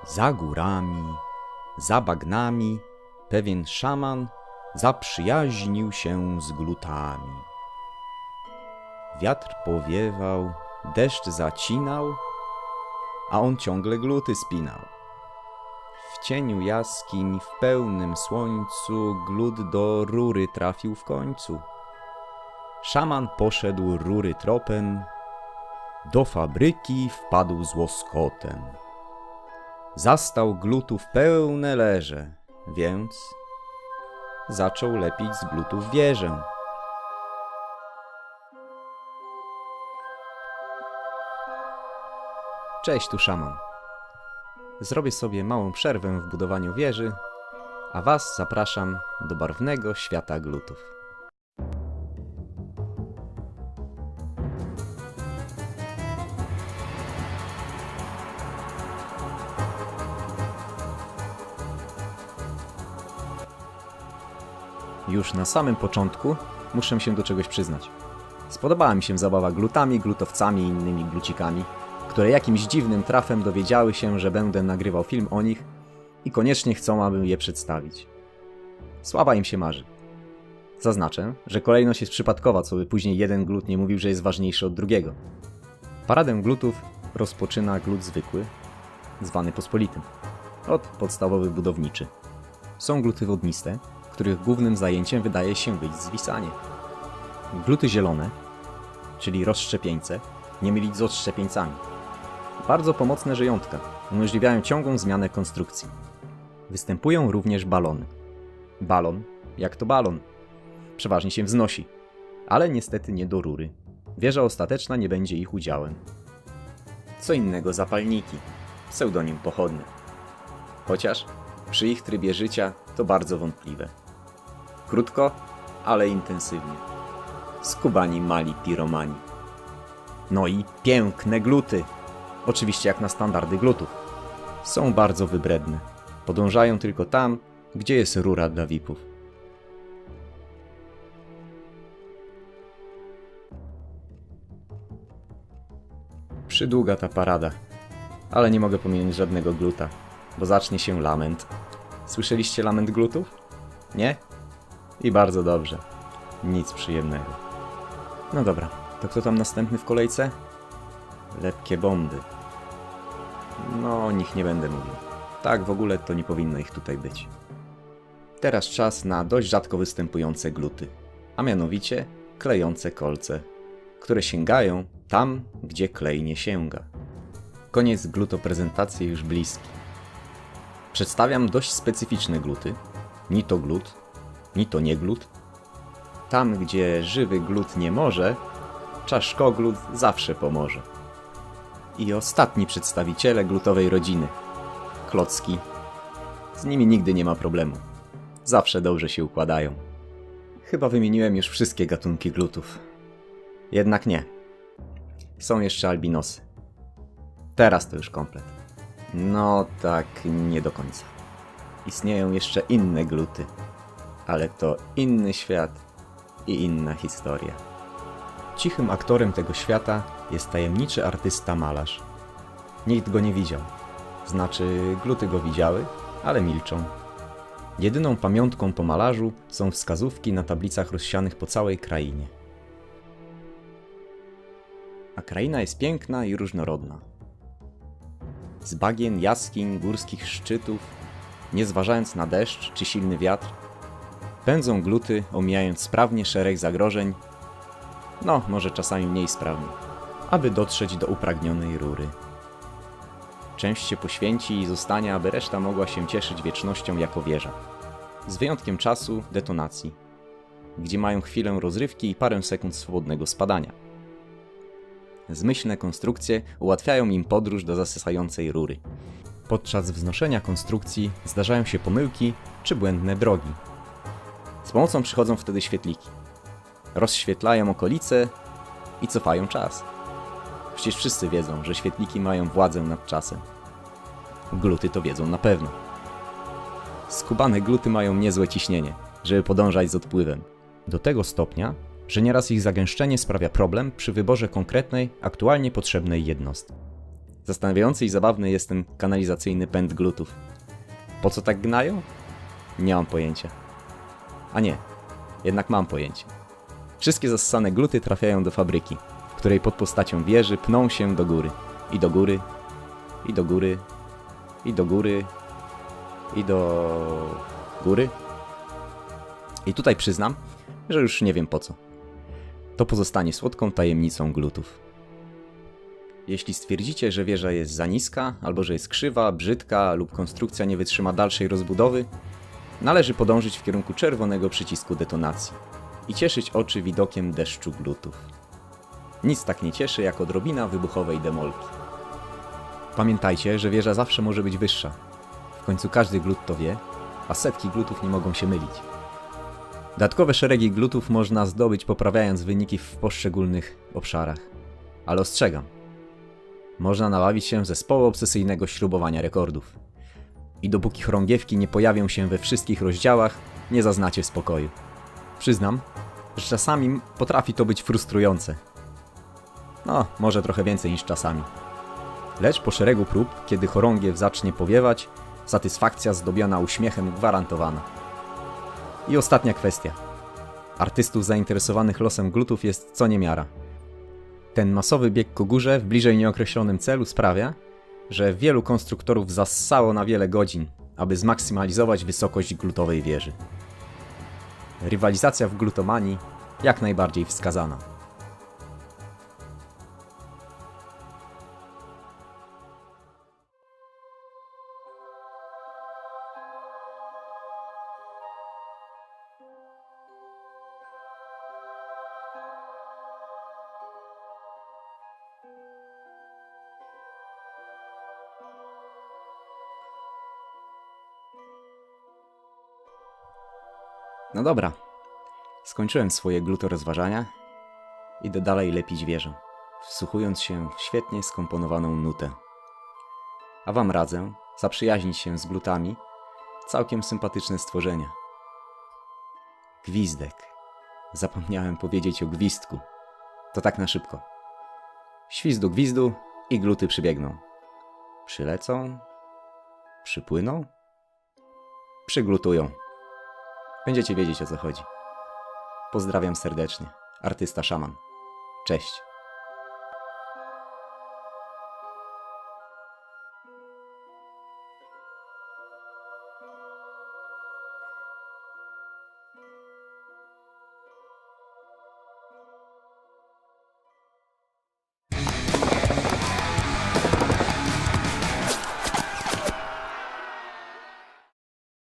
Za górami, za bagnami, pewien szaman zaprzyjaźnił się z glutami. Wiatr powiewał, deszcz zacinał, a on ciągle gluty spinał. W cieniu jaskiń, w pełnym słońcu, glut do rury trafił w końcu. Szaman poszedł rury tropem, do fabryki wpadł z łoskotem. Zastał glutów pełne leże, więc zaczął lepić z glutów wieżę. Cześć, tu szaman. Zrobię sobie małą przerwę w budowaniu wieży, a was zapraszam do barwnego świata glutów. Już na samym początku muszę się do czegoś przyznać. Spodobała mi się zabawa glutami, glutowcami i innymi glucikami, które jakimś dziwnym trafem dowiedziały się, że będę nagrywał film o nich i koniecznie chcą, abym je przedstawić. Słaba im się marzy. Zaznaczę, że kolejność jest przypadkowa, co by później jeden glut nie mówił, że jest ważniejszy od drugiego. Paradę glutów rozpoczyna glut zwykły, zwany pospolitym, od podstawowy budowniczy. Są gluty wodniste, których głównym zajęciem wydaje się być zwisanie. Gluty zielone, czyli rozszczepieńce, nie mylić z odszczepieńcami. Bardzo pomocne żyjątka, umożliwiają ciągłą zmianę konstrukcji. Występują również balony. Balon, jak to balon, przeważnie się wznosi, ale niestety nie do rury. Wieża ostateczna nie będzie ich udziałem. Co innego zapalniki, pseudonim pochodny. Chociaż przy ich trybie życia to bardzo wątpliwe. Krótko, ale intensywnie. Skubani mali piromani. No i piękne gluty. Oczywiście jak na standardy glutów. Są bardzo wybredne. Podążają tylko tam, gdzie jest rura dla VIP-ów. Przydługa ta parada, ale nie mogę pominąć żadnego gluta, bo zacznie się lament. Słyszeliście lament glutów? Nie? I bardzo dobrze. Nic przyjemnego. No dobra, to kto tam następny w kolejce? Lepkie bomby. No, o nich nie będę mówił. Tak, w ogóle to nie powinno ich tutaj być. Teraz czas na dość rzadko występujące gluty, a mianowicie klejące kolce, które sięgają tam, gdzie klej nie sięga. Koniec glutoprezentacji już bliski. Przedstawiam dość specyficzne gluty. Ni to glut, ni to nie glut. Tam, gdzie żywy glut nie może, czaszkoglut zawsze pomoże. I ostatni przedstawiciele glutowej rodziny. Klocki. Z nimi nigdy nie ma problemu. Zawsze dobrze się układają. Chyba wymieniłem już wszystkie gatunki glutów. Jednak nie. Są jeszcze albinosy. Teraz to już komplet. No tak, nie do końca. Istnieją jeszcze inne gluty. Ale to inny świat i inna historia. Cichym aktorem tego świata jest tajemniczy artysta malarz. Nikt go nie widział. Znaczy, gluty go widziały, ale milczą. Jedyną pamiątką po malarzu są wskazówki na tablicach rozsianych po całej krainie. A kraina jest piękna i różnorodna. Z bagien, jaskiń, górskich szczytów, nie zważając na deszcz czy silny wiatr, pędzą gluty, omijając sprawnie szereg zagrożeń, no może czasami mniej sprawnie, aby dotrzeć do upragnionej rury. Część się poświęci i zostanie, aby reszta mogła się cieszyć wiecznością jako wieża. Z wyjątkiem czasu detonacji, gdzie mają chwilę rozrywki i parę sekund swobodnego spadania. Zmyślne konstrukcje ułatwiają im podróż do zasysającej rury. Podczas wznoszenia konstrukcji zdarzają się pomyłki czy błędne drogi. Z pomocą przychodzą wtedy świetliki. Rozświetlają okolice i cofają czas. Przecież wszyscy wiedzą, że świetliki mają władzę nad czasem. Gluty to wiedzą na pewno. Skubane gluty mają niezłe ciśnienie, żeby podążać z odpływem. Do tego stopnia, że nieraz ich zagęszczenie sprawia problem przy wyborze konkretnej, aktualnie potrzebnej jednostki. Zastanawiający i zabawny jest ten kanalizacyjny pęd glutów. Po co tak gnają? Nie mam pojęcia. A nie, jednak mam pojęcie. Wszystkie zassane gluty trafiają do fabryki, w której pod postacią wieży pną się do góry. I do góry, i do góry, i do góry, i do góry. I tutaj przyznam, że już nie wiem po co. To pozostanie słodką tajemnicą glutów. Jeśli stwierdzicie, że wieża jest za niska, albo że jest krzywa, brzydka lub konstrukcja nie wytrzyma dalszej rozbudowy, należy podążyć w kierunku czerwonego przycisku detonacji i cieszyć oczy widokiem deszczu glutów. Nic tak nie cieszy jak odrobina wybuchowej demolki. Pamiętajcie, że wieża zawsze może być wyższa. W końcu każdy glut to wie, a setki glutów nie mogą się mylić. Dodatkowe szeregi glutów można zdobyć poprawiając wyniki w poszczególnych obszarach. Ale ostrzegam, można nabawić się zespołu obsesyjnego śrubowania rekordów. I dopóki chorągiewki nie pojawią się we wszystkich rozdziałach, nie zaznacie spokoju. Przyznam, że czasami potrafi to być frustrujące. No, może trochę więcej niż czasami. Lecz po szeregu prób, kiedy chorągiew zacznie powiewać, satysfakcja zdobiona uśmiechem gwarantowana. I ostatnia kwestia. Artystów zainteresowanych losem glutów jest co niemiara. Ten masowy bieg ku górze w bliżej nieokreślonym celu sprawia, że wielu konstruktorów zassało na wiele godzin, aby zmaksymalizować wysokość glutowej wieży. Rywalizacja w glutomanii jak najbardziej wskazana. No dobra, skończyłem swoje glutorozważania. Idę dalej lepić wieżę, wsłuchując się w świetnie skomponowaną nutę. A wam radzę zaprzyjaźnić się z glutami, całkiem sympatyczne stworzenia. Gwizdek. Zapomniałem powiedzieć o gwizdku. To tak na szybko. Świzdu gwizdu i gluty przybiegną. Przylecą? Przypłyną? Przyglutują. Będziecie wiedzieć, o co chodzi. Pozdrawiam serdecznie. Artysta Szaman. Cześć.